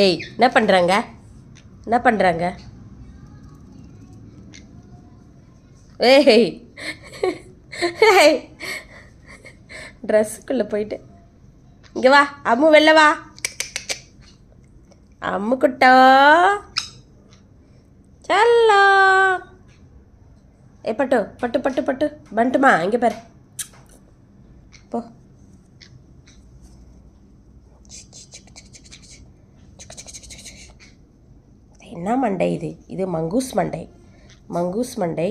ஏய் என்ன பண்ணுறாங்க என்ன பண்ணுறாங்க? ஏய் ஏய் ட்ரெஸ்ஸுக்குள்ளே போயிட்டு இங்கே வா அம்மு வெளில வா. அம்மு குட்டா சல்லா. ஏ பட்டு பட்டு பட்டு பட்டு பண்டுமா இங்கே பாரு போ. என்ன மண்டை இது? இது மங்கூஸ் மண்டை. மங்கூஸ் மண்டை.